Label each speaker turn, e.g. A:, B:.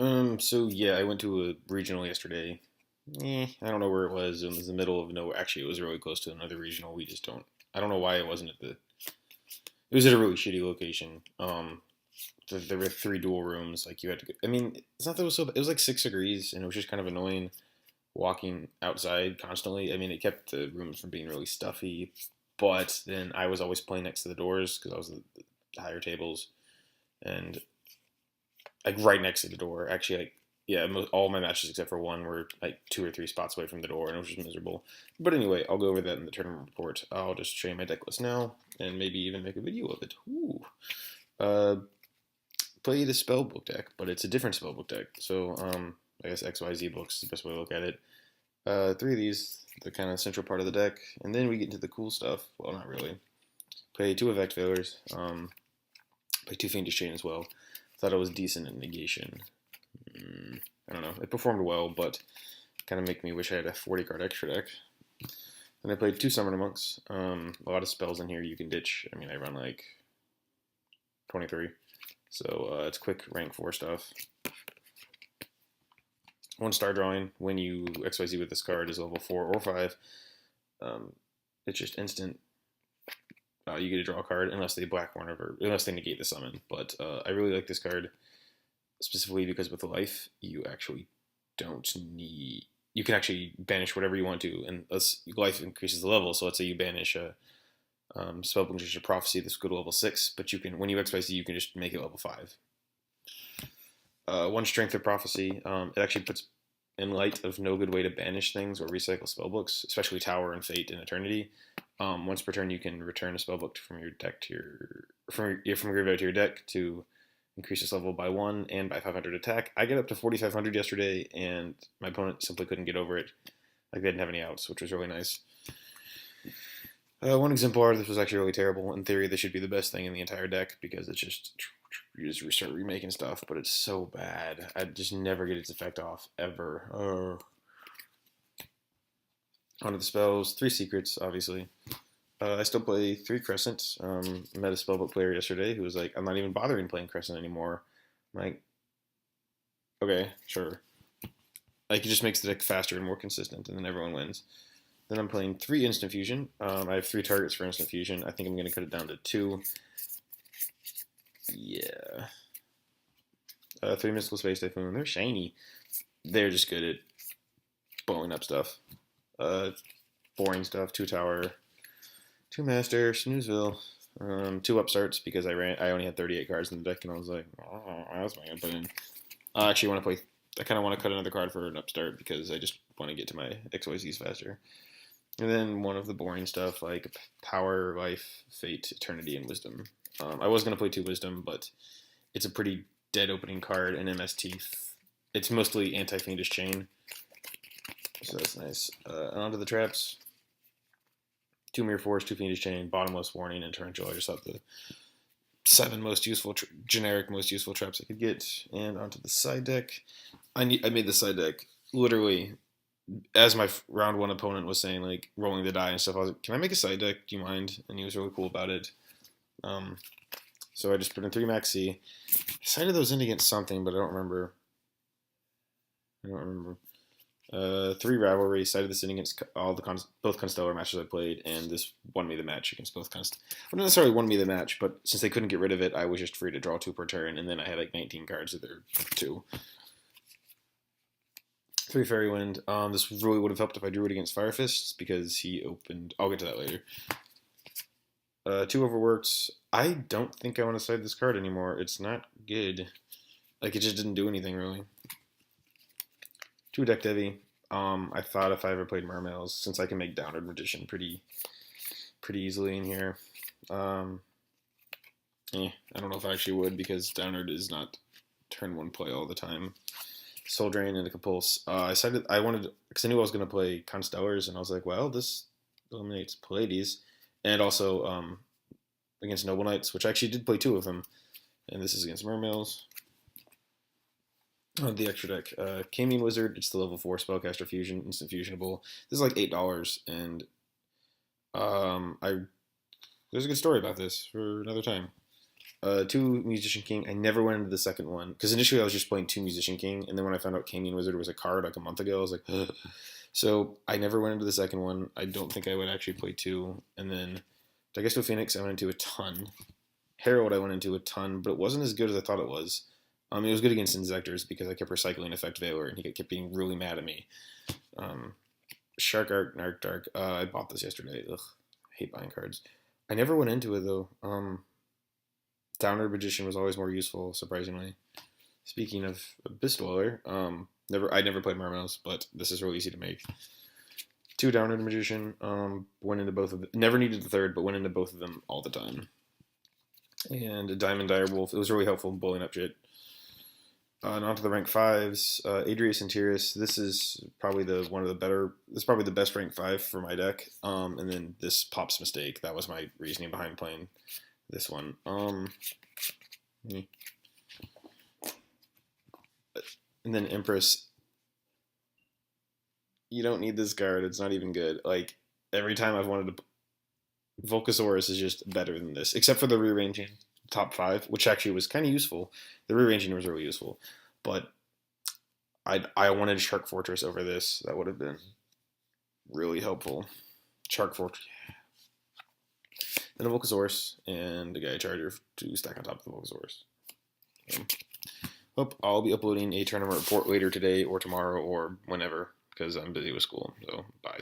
A: So yeah, I went to a regional yesterday. I don't know where it was. It was the middle of nowhere. Actually, it was really close to another regional. We just don't. I don't know why it wasn't at the. It was at a really shitty location. There were three dual rooms. Like you had to. I mean, it's not that it was so. It was like 6 degrees, and it was just kind of annoying walking outside constantly. I mean, it kept the rooms from being really stuffy, but then I was always playing next to the doors because I was the higher tables, and like right next to the door. Actually, like yeah, all my matches except for one were like 2 or 3 spots away from the door, and it was just miserable. But anyway, I'll go over that in the tournament report. I'll just show you my deck list now, and maybe even make a video of it. Ooh. Uh, Play the Spellbook deck, but it's a different Spellbook deck. So I guess XYZ books is the best way to look at it. Three of these, the kind of central part of the deck, and then we get into the cool stuff. Well, not really. Play two Effect Failures. Play two Fiendish Chain as well. Thought it was decent in negation. I don't know. It performed well, but kind of make me wish I had a 40 card extra deck. And I played two Summoner Monks. A lot of spells in here you can ditch. I mean, I run like 23. So it's quick rank 4 stuff. One star drawing when you XYZ with this card is level 4 or 5. It's just instant. You get to draw a card unless they black one or unless they negate the summon. But I really like this card specifically because with life you actually don't need. You can actually banish whatever you want to, and life increases the level. So let's say you banish a Spellbooks Prophecy. This would go to level 6, but you can when you XYZ you can just make it level 5. One Strength of Prophecy. It actually puts in light of no good way to banish things or recycle spellbooks, especially Tower and Fate and Eternity. Once per turn, you can return a spellbook from your deck to from your graveyard to your deck to increase its level by 1 and by 500 attack. I get up to 4,500 yesterday, and my opponent simply couldn't get over it. Like they didn't have any outs, which was really nice. One Exemplar, this was actually really terrible. In theory, this should be the best thing in the entire deck because it's just you just restart remaking stuff, but it's so bad. I just never get its effect off ever. Onto the spells, three secrets, obviously. I still play three Crescent. Met a spellbook player yesterday who was like, "I'm not even bothering playing Crescent anymore." I'm like, okay, sure. Like it just makes the deck faster and more consistent, and then everyone wins. Then I'm playing three Instant Fusion. I have three targets for Instant Fusion. I think I'm going to cut it down to two. Yeah. Three Mystical Space Typhoon. They're shiny. They're just good at blowing up stuff. Boring stuff. Two Tower. Two Master. Snoozeville. Two Upstarts because I only had 38 cards in the deck and I was like, oh, what else am I going to put in? I actually want to play. I kind of want to cut another card for an Upstart because I just want to get to my XYZs faster. And then one of the boring stuff like Power, Life, Fate, Eternity, and Wisdom. I was going to play two Wisdom, but it's a pretty dead opening card in MST. It's mostly anti-Fiendish Chain, so that's nice. Onto the traps. Two Mirror Force, two Fiendish Chain, Bottomless Warning, and Torrential. I just thought the seven most useful, generic most useful traps I could get. And onto the side deck. I made the side deck literally as my round one opponent was saying, like rolling the die and stuff. I was like, "Can I make a side deck? Do you mind?" And he was really cool about it. So I just put in three Maxi. I sided those in against something, but I don't remember. Three Rivalry. Sided this in against all the both Constellar matches I played, and this won me the match against both Well, not necessarily won me the match, but since they couldn't get rid of it, I was just free to draw two per turn, and then I had like 19 cards at their two. Three Fairy Wind. This really would have helped if I drew it against Fire Fists because he opened. I'll get to that later. Two Overworked. I don't think I want to side this card anymore. It's not good. Like it just didn't do anything really. Two Deck Heavy. I thought if I ever played Mermails, since I can make Downward Magician pretty easily in here. I don't know if I actually would because Downward is not turn one play all the time. Soul Drain and a Compulse. I wanted because I knew I was going to play Constellars, and I was like, well, this eliminates Pallades, and also against Noble Knights, which I actually did play two of them, and this is against Mermails. The extra deck, Cameen Wizard. It's the level 4 Spellcaster Fusion, instant fusionable. This is like $8, and there's a good story about this for another time. two Musician King. I never went into the second one because initially I was just playing two Musician King, and then when I found out Canyon Wizard was a card like a month ago, I was like, ugh. So I never went into the second one. I don't think I would actually play two. And then Daigusto Phoenix I went into a ton. Herald I went into a ton, but it wasn't as good as I thought it was. It was good against Insectors because I kept recycling Effect Veiler, and he kept getting really mad at me. Shark Arc, Narc Dark. I bought this yesterday. Ugh, I hate buying cards. I never went into it though. Downer Magician was always more useful, surprisingly. Speaking of Abyss Dweller, I never played Marmos, but this is real easy to make. Two Downer Magician, went into both of them. Never needed the third, but went into both of them all the time. And a Diamond Direwolf. It was really helpful in blowing up shit. And on to the rank fives. Adrius and Tyrus. This is probably This is probably the best rank 5 for my deck. And then this Pop's Mistake. That was my reasoning behind playing this one. And then Empress. You don't need this card. It's not even good. Like every time I've wanted to, Volcasaurus is just better than this, except for the rearranging top 5, which actually was kind of useful. The rearranging was really useful, but I wanted Shark Fortress over this. That would have been really helpful. Shark Fortress. Then a Volcasaurus and a Gaia Charger to stack on top of the Volcasaurus. Hope I'll be uploading a tournament report later today or tomorrow or whenever because I'm busy with school. So bye.